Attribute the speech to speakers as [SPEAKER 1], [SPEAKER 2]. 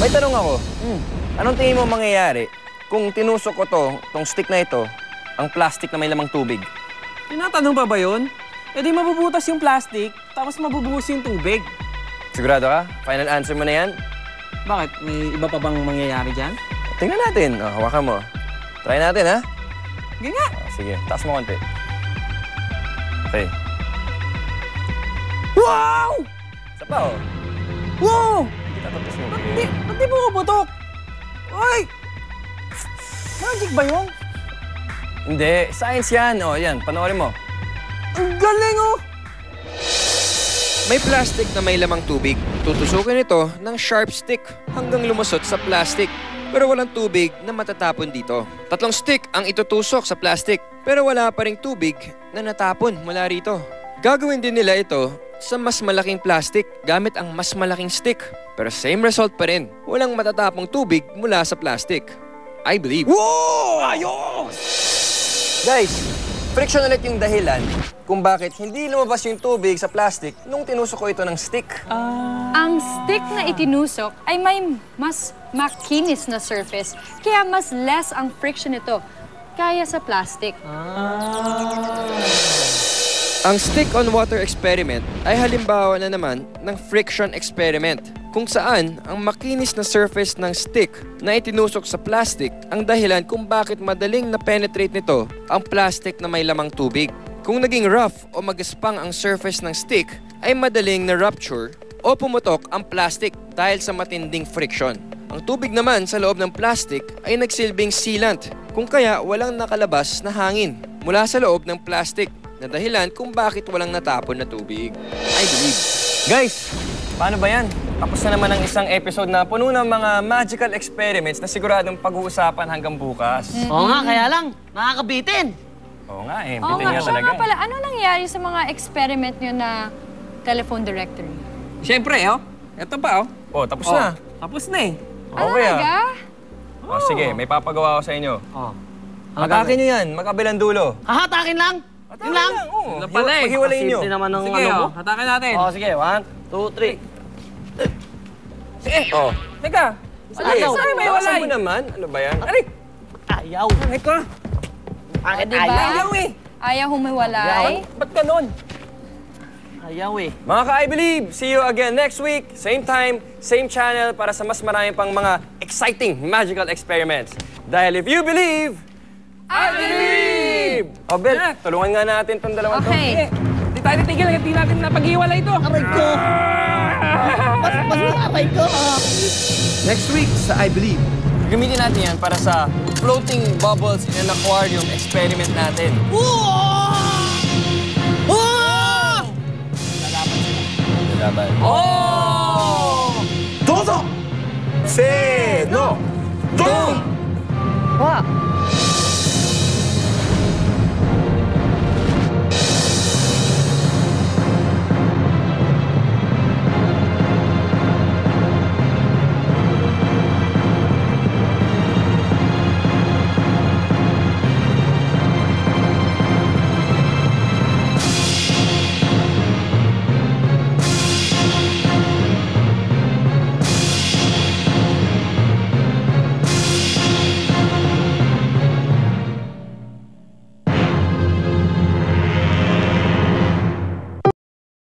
[SPEAKER 1] May tanong ako. Anong tingin mo mangyayari kung tinusok ko tong stick na ito, ang plastic na may lamang tubig?
[SPEAKER 2] Tinatanong ba yun? E di mabubutas yung plastic, tapos mabubuhos yung tubig.
[SPEAKER 1] Sigurado ka? Final answer mo na yan?
[SPEAKER 2] Bakit? May iba pa bang mangyayari dyan?
[SPEAKER 1] Tingnan natin. Hawakan mo. Try natin, ha?
[SPEAKER 2] Sige nga.
[SPEAKER 1] Sige, taas mo konti. Okay.
[SPEAKER 2] Wow!
[SPEAKER 1] Isa pa, oh.
[SPEAKER 2] Wow!
[SPEAKER 1] Tatapos mo.
[SPEAKER 2] Ba't di pumuputok? Ay! Magic ba yun?
[SPEAKER 1] Hindi. Science yan. O, yan. Panoorin mo.
[SPEAKER 2] Ang galing, oh!
[SPEAKER 3] May plastic na may lamang tubig. Tutusukin ito ng sharp stick hanggang lumusot sa plastic. Pero walang tubig na matatapon dito. 3 stick ang itutusok sa plastic. Pero wala pa ring tubig na natapon mula rito. Gagawin din nila ito sa mas malaking plastic gamit ang mas malaking stick. Pero same result pa rin. Walang matatapong tubig mula sa plastic. I believe.
[SPEAKER 2] Wow! Ayos!
[SPEAKER 1] Guys, friction ulit yung dahilan kung bakit hindi lumabas yung tubig sa plastic nung tinusok ko ito ng stick.
[SPEAKER 4] Ang stick na itinusok ay may mas makinis na surface, kaya mas less ang friction nito kaya sa plastic.
[SPEAKER 3] Ang stick-on-water experiment ay halimbawa na naman ng friction experiment, kung saan ang makinis na surface ng stick na itinusok sa plastic ang dahilan kung bakit madaling na-penetrate nito ang plastic na may lamang tubig. Kung naging rough o magaspang ang surface ng stick, ay madaling na-rupture o pumutok ang plastic dahil sa matinding friction. Ang tubig naman sa loob ng plastic ay nagsilbing sealant, kung kaya walang nakalabas na hangin mula sa loob ng plastic, na dahilan kung bakit walang natapon na tubig. I believe.
[SPEAKER 1] Guys, paano ba yan? Tapos na naman ang isang episode na puno ng mga magical experiments na siguradong pag-uusapan hanggang bukas.
[SPEAKER 5] Oo nga, kaya lang, nakakabitin.
[SPEAKER 1] Oo nga eh,
[SPEAKER 4] Oo
[SPEAKER 1] bitin
[SPEAKER 4] nga,
[SPEAKER 1] nga
[SPEAKER 4] siya
[SPEAKER 1] talaga.
[SPEAKER 4] nga pala, ano nangyari sa mga experiment nyo na telephone directory?
[SPEAKER 2] Siyempre, oh. Ito pa, oh.
[SPEAKER 1] Oh, tapos na.
[SPEAKER 2] Tapos na eh.
[SPEAKER 4] Ano
[SPEAKER 1] Okay,
[SPEAKER 4] talaga?
[SPEAKER 1] Oh, sige, may papagawa ko sa inyo.
[SPEAKER 5] Oh.
[SPEAKER 1] Atakin nyo yan, magkabilang dulo.
[SPEAKER 5] Hahatakin lang. Yun lang.
[SPEAKER 1] Oo,
[SPEAKER 2] Yun pala eh.
[SPEAKER 1] Paghiwalayin nyo.
[SPEAKER 5] Simple naman ng
[SPEAKER 2] Sige,
[SPEAKER 5] ano mo.
[SPEAKER 2] oh. Hatakan natin.
[SPEAKER 5] Oh, sige. 1, 2, 3.
[SPEAKER 2] Sige.
[SPEAKER 1] Oh.
[SPEAKER 2] Teka.
[SPEAKER 1] Sige,
[SPEAKER 5] Ayaw.
[SPEAKER 1] sorry, may
[SPEAKER 2] Bawasan
[SPEAKER 1] walay.
[SPEAKER 2] mo
[SPEAKER 1] mo naman. Ano ba yan?
[SPEAKER 2] Aray!
[SPEAKER 5] Ayaw.
[SPEAKER 2] Ay ko.
[SPEAKER 5] Bakit
[SPEAKER 4] diba?
[SPEAKER 5] ayaw?
[SPEAKER 2] Ayaw eh.
[SPEAKER 4] Ayaw humiwalay?
[SPEAKER 2] Ba't ganun?
[SPEAKER 5] Ayaw eh.
[SPEAKER 1] Mga ka-I Believe, see you again next week. Same time, same channel para sa mas marami pang mga exciting magical experiments. Dahil if you believe, I believe! O Bel, tulungan nga natin itong dalawang to.
[SPEAKER 4] Okay.
[SPEAKER 2] Hindi tayo titigil, hindi natin napag-iwalay ito.
[SPEAKER 5] Aray ko. Mas aray ko.
[SPEAKER 1] Next week sa I Believe, gamitin natin yan para sa floating bubbles in an aquarium experiment natin. Lalaban.
[SPEAKER 2] Oh!
[SPEAKER 1] Dozo! Se! No! Dong!
[SPEAKER 4] Wow.